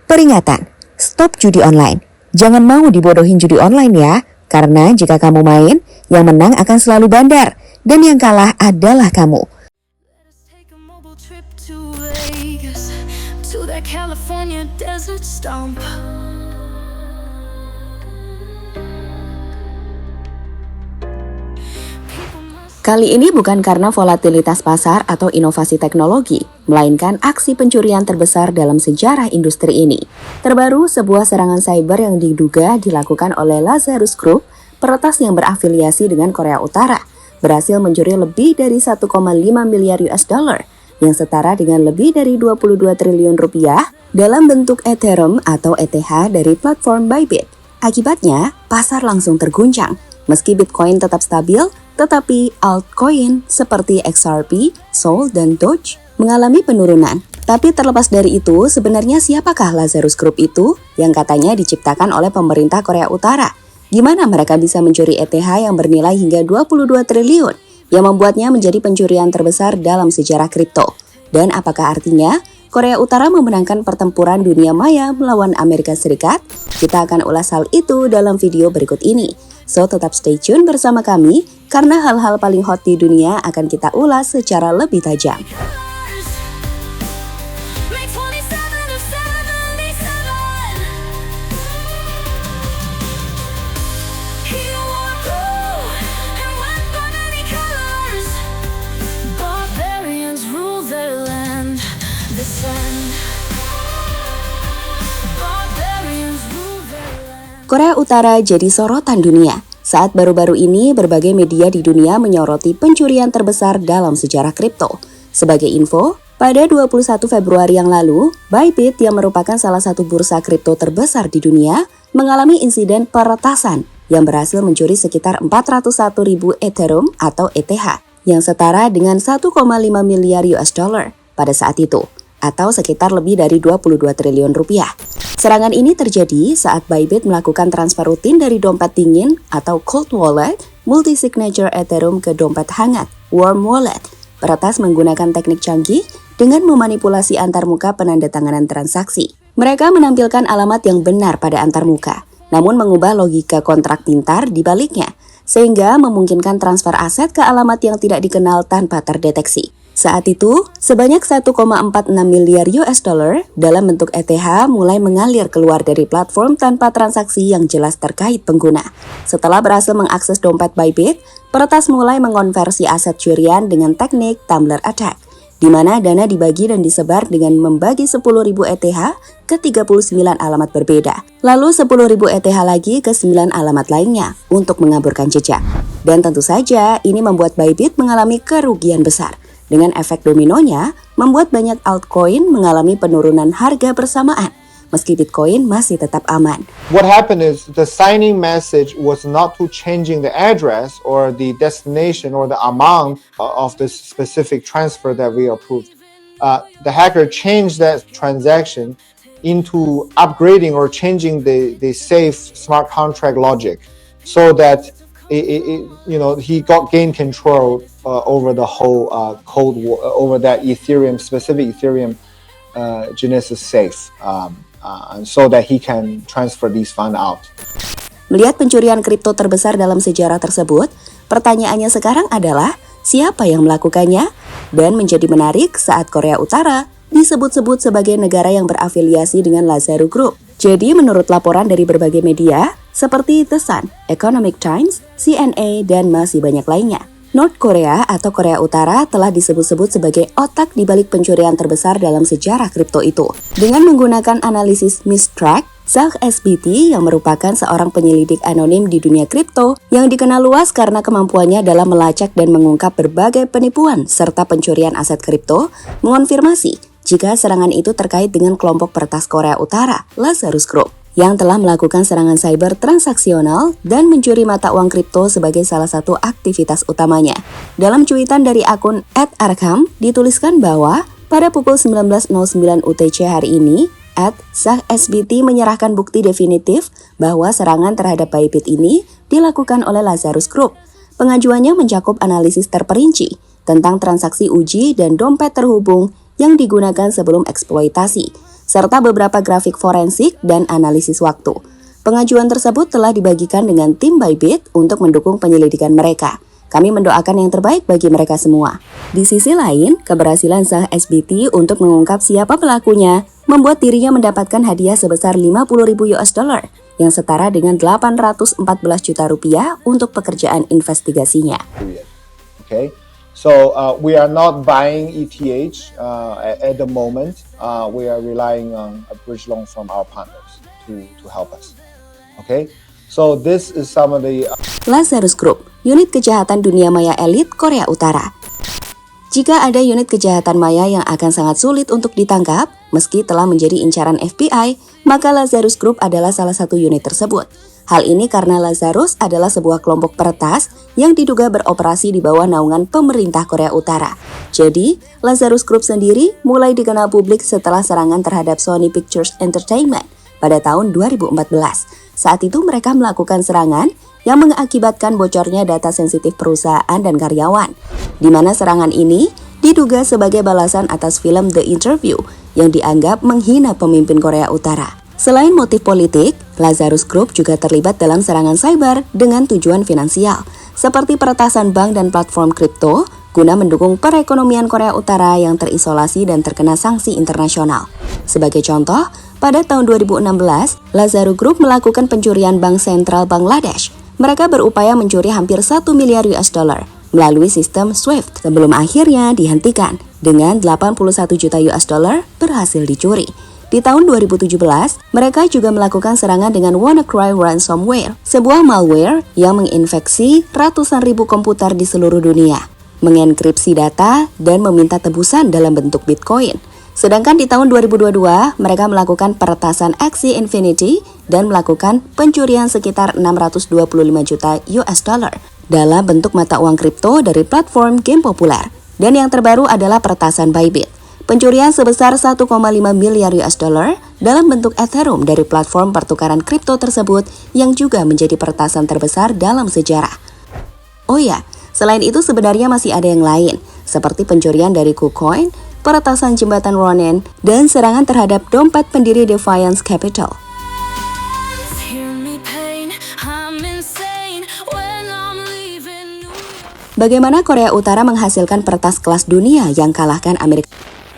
Peringatan, stop judi online. Jangan mau dibodohin judi online ya, karena jika kamu main, yang menang akan selalu bandar, dan yang kalah adalah kamu. Kali ini bukan karena volatilitas pasar atau inovasi teknologi, melainkan aksi pencurian terbesar dalam sejarah industri ini. Terbaru, sebuah serangan cyber yang diduga dilakukan oleh Lazarus Group, peretas yang berafiliasi dengan Korea Utara, berhasil mencuri lebih dari 1,5 miliar US dollar, yang setara dengan lebih dari 22 triliun rupiah dalam bentuk Ethereum atau ETH dari platform Bybit. Akibatnya, pasar langsung terguncang. Meski Bitcoin tetap stabil, tetapi altcoin seperti XRP, Sol, dan Doge mengalami penurunan. Tapi terlepas dari itu, sebenarnya siapakah Lazarus Group itu yang katanya diciptakan oleh pemerintah Korea Utara? Gimana mereka bisa mencuri ETH yang bernilai hingga 22 triliun yang membuatnya menjadi pencurian terbesar dalam sejarah kripto? Dan apakah artinya Korea Utara memenangkan pertempuran dunia maya melawan Amerika Serikat? Kita akan ulas hal itu dalam video berikut ini. So, tetap stay tune bersama kami, karena hal-hal paling hot di dunia akan kita ulas secara lebih tajam. Korea Utara jadi sorotan dunia. Saat baru-baru ini, berbagai media di dunia menyoroti pencurian terbesar dalam sejarah kripto. Sebagai info, pada 21 Februari yang lalu, Bybit yang merupakan salah satu bursa kripto terbesar di dunia, mengalami insiden peretasan yang berhasil mencuri sekitar 401.000 Ethereum atau ETH, yang setara dengan 1,5 miliar US dollar pada saat itu, atau sekitar lebih dari 22 triliun rupiah. Serangan ini terjadi saat Bybit melakukan transfer rutin dari dompet dingin atau cold wallet, multi-signature Ethereum ke dompet hangat, warm wallet. Peretas menggunakan teknik canggih dengan memanipulasi antarmuka penandatanganan transaksi. Mereka menampilkan alamat yang benar pada antarmuka, namun mengubah logika kontrak pintar di baliknya, sehingga memungkinkan transfer aset ke alamat yang tidak dikenal tanpa terdeteksi. Saat itu, sebanyak 1,46 miliar US dollar dalam bentuk ETH mulai mengalir keluar dari platform tanpa transaksi yang jelas terkait pengguna. Setelah berhasil mengakses dompet Bybit, peretas mulai mengonversi aset curian dengan teknik tumbler attack, di mana dana dibagi dan disebar dengan membagi 10.000 ETH ke 39 alamat berbeda. Lalu 10.000 ETH lagi ke 9 alamat lainnya untuk mengaburkan jejak. Dan tentu saja ini membuat Bybit mengalami kerugian besar. Dengan efek dominonya, membuat banyak altcoin mengalami penurunan harga bersamaan, meski Bitcoin masih tetap aman. What happened is the signing message was not to changing the address or the destination or the amount of the specific transfer that we approved. The hacker changed that transaction into upgrading or changing the safe smart contract logic so that he gained control over the whole code over that specific Ethereum Genesis safe, and so that he can transfer these funds out. Melihat pencurian kripto terbesar dalam sejarah tersebut, pertanyaannya sekarang adalah siapa yang melakukannya? Dan menjadi menarik saat Korea Utara disebut-sebut sebagai negara yang berafiliasi dengan Lazarus Group. Jadi menurut laporan dari berbagai media, seperti The Sun, Economic Times, CNA, dan masih banyak lainnya, North Korea atau Korea Utara telah disebut-sebut sebagai otak di balik pencurian terbesar dalam sejarah kripto itu. Dengan menggunakan analisis Mistrack, Zach SBT yang merupakan seorang penyelidik anonim di dunia kripto yang dikenal luas karena kemampuannya dalam melacak dan mengungkap berbagai penipuan serta pencurian aset kripto, mengonfirmasi jika serangan itu terkait dengan kelompok peretas Korea Utara, Lazarus Group, yang telah melakukan serangan cyber transaksional dan mencuri mata uang kripto sebagai salah satu aktivitas utamanya. Dalam cuitan dari akun @arkham dituliskan bahwa pada pukul 19.09 UTC hari ini, @SBT menyerahkan bukti definitif bahwa serangan terhadap Bybit ini dilakukan oleh Lazarus Group. Pengajuannya mencakup analisis terperinci tentang transaksi uji dan dompet terhubung yang digunakan sebelum eksploitasi, serta beberapa grafik forensik dan analisis waktu. Pengajuan tersebut telah dibagikan dengan tim Bybit untuk mendukung penyelidikan mereka. Kami mendoakan yang terbaik bagi mereka semua. Di sisi lain, keberhasilan Zhang SBT untuk mengungkap siapa pelakunya membuat dirinya mendapatkan hadiah sebesar 50.000 US dollar yang setara dengan 814 juta rupiah untuk pekerjaan investigasinya. Okay, so we are not buying ETH at the moment. We are relying on a bridge loan from our partners to help us. Okay, so this is some of the Lazarus Group, unit kejahatan dunia maya elit Korea Utara. Jika ada unit kejahatan maya yang akan sangat sulit untuk ditangkap, meski telah menjadi incaran FBI, maka Lazarus Group adalah salah satu unit tersebut. Hal ini karena Lazarus adalah sebuah kelompok peretas yang diduga beroperasi di bawah naungan pemerintah Korea Utara. Jadi, Lazarus Group sendiri mulai dikenal publik setelah serangan terhadap Sony Pictures Entertainment pada tahun 2014. Saat itu mereka melakukan serangan yang mengakibatkan bocornya data sensitif perusahaan dan karyawan, di mana serangan ini diduga sebagai balasan atas film The Interview yang dianggap menghina pemimpin Korea Utara. Selain motif politik, Lazarus Group juga terlibat dalam serangan cyber dengan tujuan finansial, seperti peretasan bank dan platform kripto, guna mendukung perekonomian Korea Utara yang terisolasi dan terkena sanksi internasional. Sebagai contoh, pada tahun 2016, Lazarus Group melakukan pencurian bank sentral Bangladesh. Mereka berupaya mencuri hampir 1 miliar US dollar melalui sistem SWIFT sebelum akhirnya dihentikan dengan 81 juta US dollar berhasil dicuri. Di tahun 2017, mereka juga melakukan serangan dengan WannaCry ransomware, sebuah malware yang menginfeksi ratusan ribu komputer di seluruh dunia, mengenkripsi data dan meminta tebusan dalam bentuk Bitcoin. Sedangkan di tahun 2022, mereka melakukan peretasan Axie Infinity dan melakukan pencurian sekitar 625 juta US dollar dalam bentuk mata uang kripto dari platform game populer. Dan yang terbaru adalah peretasan Bybit, pencurian sebesar 1,5 miliar US dollar dalam bentuk Ethereum dari platform pertukaran kripto tersebut yang juga menjadi peretasan terbesar dalam sejarah. Oh ya, selain itu sebenarnya masih ada yang lain, seperti pencurian dari KuCoin, peretasan jembatan Ronin, dan serangan terhadap dompet pendiri Defiance Capital. Bagaimana Korea Utara menghasilkan peretas kelas dunia yang kalahkan Amerika?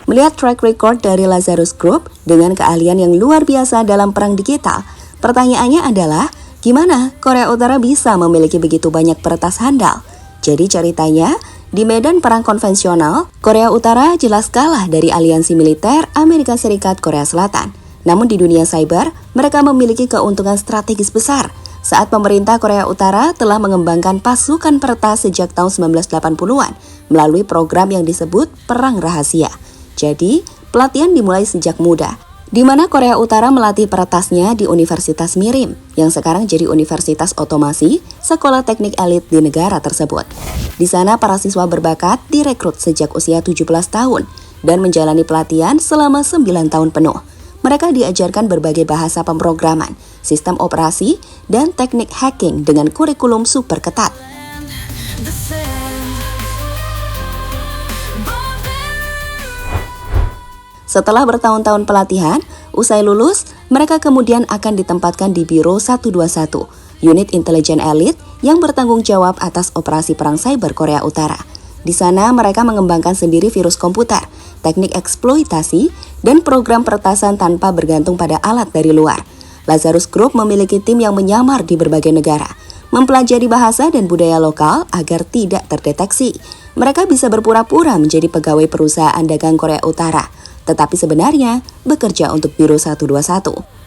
Melihat track record dari Lazarus Group dengan keahlian yang luar biasa dalam perang digital, pertanyaannya adalah, gimana Korea Utara bisa memiliki begitu banyak peretas handal? Jadi ceritanya, di medan perang konvensional, Korea Utara jelas kalah dari aliansi militer Amerika Serikat Korea Selatan. Namun di dunia cyber, mereka memiliki keuntungan strategis besar saat pemerintah Korea Utara telah mengembangkan pasukan peretas sejak tahun 1980-an melalui program yang disebut Perang Rahasia. Jadi, pelatihan dimulai sejak muda, di mana Korea Utara melatih peretasnya di Universitas Mirim, yang sekarang jadi Universitas Otomasi, sekolah teknik elit di negara tersebut. Di sana para siswa berbakat direkrut sejak usia 17 tahun dan menjalani pelatihan selama 9 tahun penuh. Mereka diajarkan berbagai bahasa pemrograman, sistem operasi, dan teknik hacking dengan kurikulum super ketat. Setelah bertahun-tahun pelatihan, usai lulus, mereka kemudian akan ditempatkan di Biro 121, unit intelijen elit yang bertanggung jawab atas operasi perang cyber Korea Utara. Di sana mereka mengembangkan sendiri virus komputer, teknik eksploitasi, dan program peretasan tanpa bergantung pada alat dari luar. Lazarus Group memiliki tim yang menyamar di berbagai negara, mempelajari bahasa dan budaya lokal agar tidak terdeteksi. Mereka bisa berpura-pura menjadi pegawai perusahaan dagang Korea Utara, tetapi sebenarnya bekerja untuk Biro 121.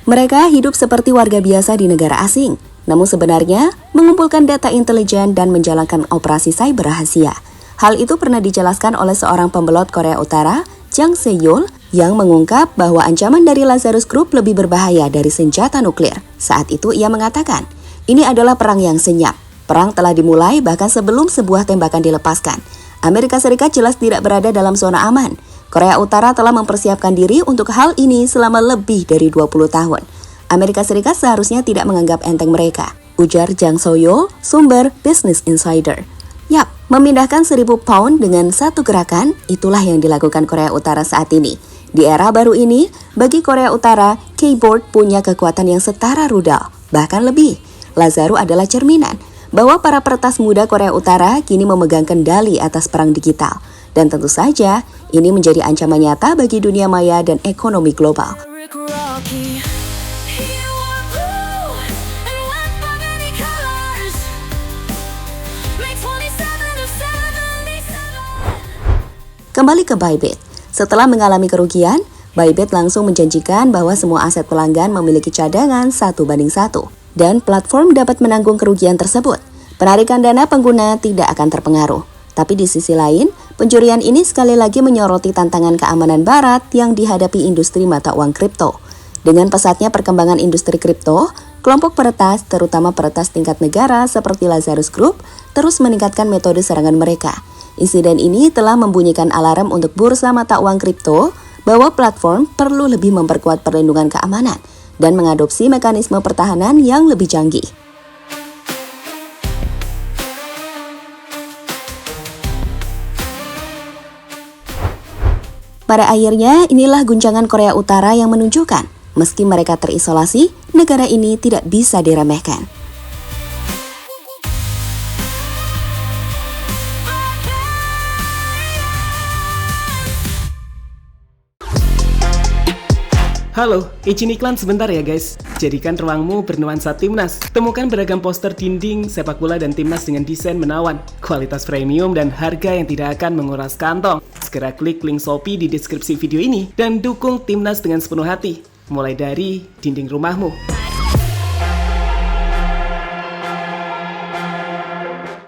Mereka hidup seperti warga biasa di negara asing, namun sebenarnya mengumpulkan data intelijen dan menjalankan operasi cyber rahasia. Hal itu pernah dijelaskan oleh seorang pembelot Korea Utara, Jang Se-yeol, yang mengungkap bahwa ancaman dari Lazarus Group lebih berbahaya dari senjata nuklir. Saat itu ia mengatakan, ini adalah perang yang senyap. Perang telah dimulai bahkan sebelum sebuah tembakan dilepaskan. Amerika Serikat jelas tidak berada dalam zona aman. Korea Utara telah mempersiapkan diri untuk hal ini selama lebih dari 20 tahun. Amerika Serikat seharusnya tidak menganggap enteng mereka, ujar Jang Se-yeol, sumber Business Insider. Yap, memindahkan 1.000 pound dengan satu gerakan, itulah yang dilakukan Korea Utara saat ini. Di era baru ini, Bagi Korea Utara, keyboard punya kekuatan yang setara rudal, bahkan lebih. Lazarus adalah cerminan bahwa para peretas muda Korea Utara kini memegang kendali atas perang digital. Dan tentu saja, ini menjadi ancaman nyata bagi dunia maya dan ekonomi global. Kembali ke Bybit. Setelah mengalami kerugian, Bybit langsung menjanjikan bahwa semua aset pelanggan memiliki cadangan 1:1 dan platform dapat menanggung kerugian tersebut. Penarikan dana pengguna tidak akan terpengaruh. Tapi di sisi lain, pencurian ini sekali lagi menyoroti tantangan keamanan barat yang dihadapi industri mata uang kripto. Dengan pesatnya perkembangan industri kripto, kelompok peretas, terutama peretas tingkat negara seperti Lazarus Group, terus meningkatkan metode serangan mereka. Insiden ini telah membunyikan alarm untuk bursa mata uang kripto bahwa platform perlu lebih memperkuat perlindungan keamanan dan mengadopsi mekanisme pertahanan yang lebih canggih. Pada akhirnya, inilah guncangan Korea Utara yang menunjukkan, meski mereka terisolasi, negara ini tidak bisa diremehkan. Halo, izin iklan sebentar ya guys. Jadikan ruangmu bernuansa timnas. Temukan beragam poster dinding, sepak bola dan timnas dengan desain menawan, kualitas premium dan harga yang tidak akan menguras kantong. Segera klik link Shopee di deskripsi video ini dan dukung timnas dengan sepenuh hati. Mulai dari dinding rumahmu.